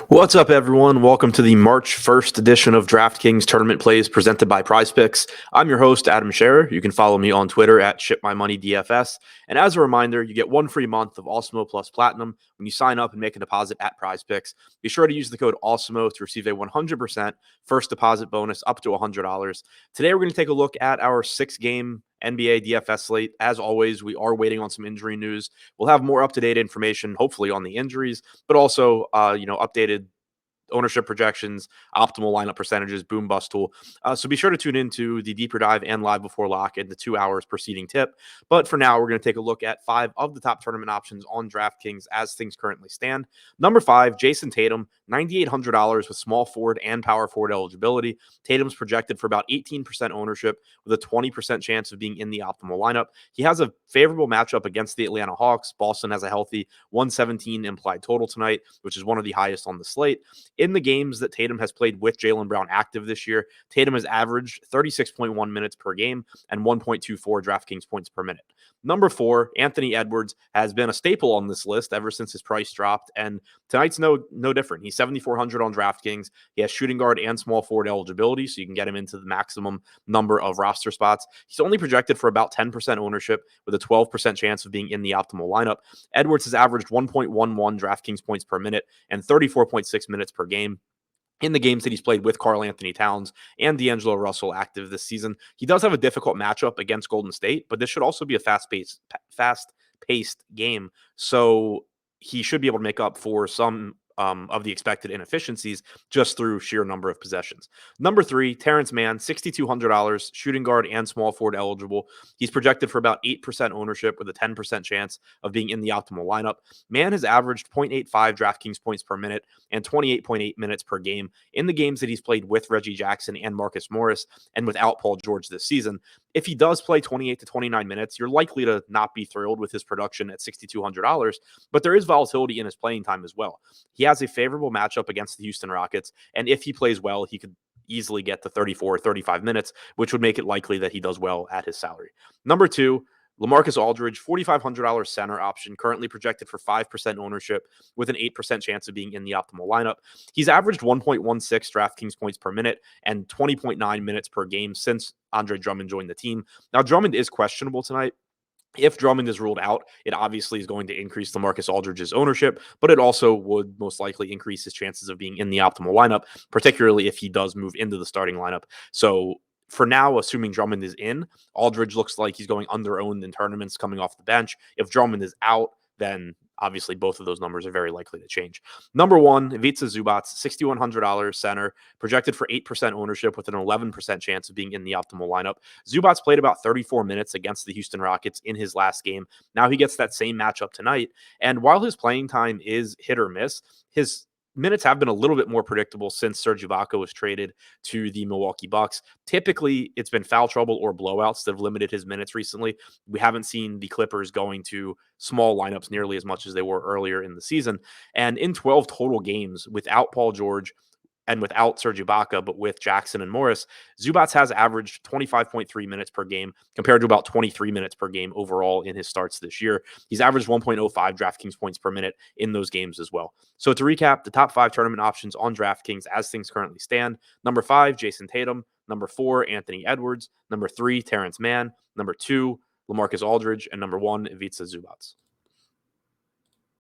What's up, everyone? Welcome to the March 1st edition of DraftKings Tournament Plays presented by PrizePicks. I'm your host, Adam Scherer. You can follow me on Twitter at ShipMyMoneyDFS. And as a reminder, you get one free month of Awesemo Plus Platinum when you sign up and make a deposit at PrizePicks. Be sure to use the code Awesemo to receive a 100% first deposit bonus up to $100. Today, we're going to take a look at our 6-game NBA DFS slate. As always, we are waiting on some injury news. We'll have more up-to-date information, hopefully, on the injuries, but also, updated ownership projections, optimal lineup percentages, boom bust tool. So be sure to tune into the deeper dive and live before lock in the 2 hours preceding tip. But for now, we're going to take a look at 5 of the top tournament options on DraftKings as things currently stand. Number 5, Jason Tatum, $9,800 with small forward and power forward eligibility. Tatum's projected for about 18% ownership with a 20% chance of being in the optimal lineup. He has a favorable matchup against the Atlanta Hawks. Boston has a healthy 117 implied total tonight, which is one of the highest on the slate. In the games that Tatum has played with Jaylen Brown active this year, Tatum has averaged 36.1 minutes per game and 1.24 DraftKings points per minute. Number 4, Anthony Edwards has been a staple on this list ever since his price dropped, and tonight's no different. He's 7,400 on DraftKings. He has shooting guard and small forward eligibility, so you can get him into the maximum number of roster spots. He's only projected for about 10% ownership with a 12% chance of being in the optimal lineup. Edwards has averaged 1.11 DraftKings points per minute and 34.6 minutes per game in the games that he's played with Karl Anthony Towns and D'Angelo Russell active this season. He does have a difficult matchup against Golden State, but this should also be a fast-paced game. So he should be able to make up for some of the expected inefficiencies just through sheer number of possessions. Number 3, Terrence Mann, $6,200, shooting guard and small forward eligible. He's projected for about 8% ownership with a 10% chance of being in the optimal lineup. Mann has averaged 0.85 DraftKings points per minute and 28.8 minutes per game in the games that he's played with Reggie Jackson and Marcus Morris and without Paul George this season. If he does play 28 to 29 minutes, you're likely to not be thrilled with his production at $6,200, but there is volatility in his playing time as well. He has a favorable matchup against the Houston Rockets, and if he plays well, he could easily get to 34 or 35 minutes, which would make it likely that he does well at his salary. Number 2, LaMarcus Aldridge, $4,500 center option, currently projected for 5% ownership with an 8% chance of being in the optimal lineup. He's averaged 1.16 DraftKings points per minute and 20.9 minutes per game since Andre Drummond joined the team. Now, Drummond is questionable tonight. If Drummond is ruled out, it obviously is going to increase LaMarcus Aldridge's ownership, but it also would most likely increase his chances of being in the optimal lineup, particularly if he does move into the starting lineup. So for now, assuming Drummond is in, Aldridge looks like he's going under-owned in tournaments coming off the bench. If Drummond is out, then obviously both of those numbers are very likely to change. Number 1, Ivica Zubac, $6,100 center, projected for 8% ownership with an 11% chance of being in the optimal lineup. Zubac played about 34 minutes against the Houston Rockets in his last game. Now he gets that same matchup tonight. And while his playing time is hit or miss, his minutes have been a little bit more predictable since Serge Ibaka was traded to the Milwaukee Bucks. Typically, it's been foul trouble or blowouts that have limited his minutes recently. We haven't seen the Clippers going to small lineups nearly as much as they were earlier in the season. And in 12 total games without Paul George and without Serge Ibaka, but with Jackson and Morris, Zubac has averaged 25.3 minutes per game compared to about 23 minutes per game overall in his starts this year. He's averaged 1.05 DraftKings points per minute in those games as well. So to recap, the top 5 tournament options on DraftKings as things currently stand: number 5, Jason Tatum; number 4, Anthony Edwards; number 3, Terrence Mann; number 2, LaMarcus Aldridge; and number 1, Ivica Zubac.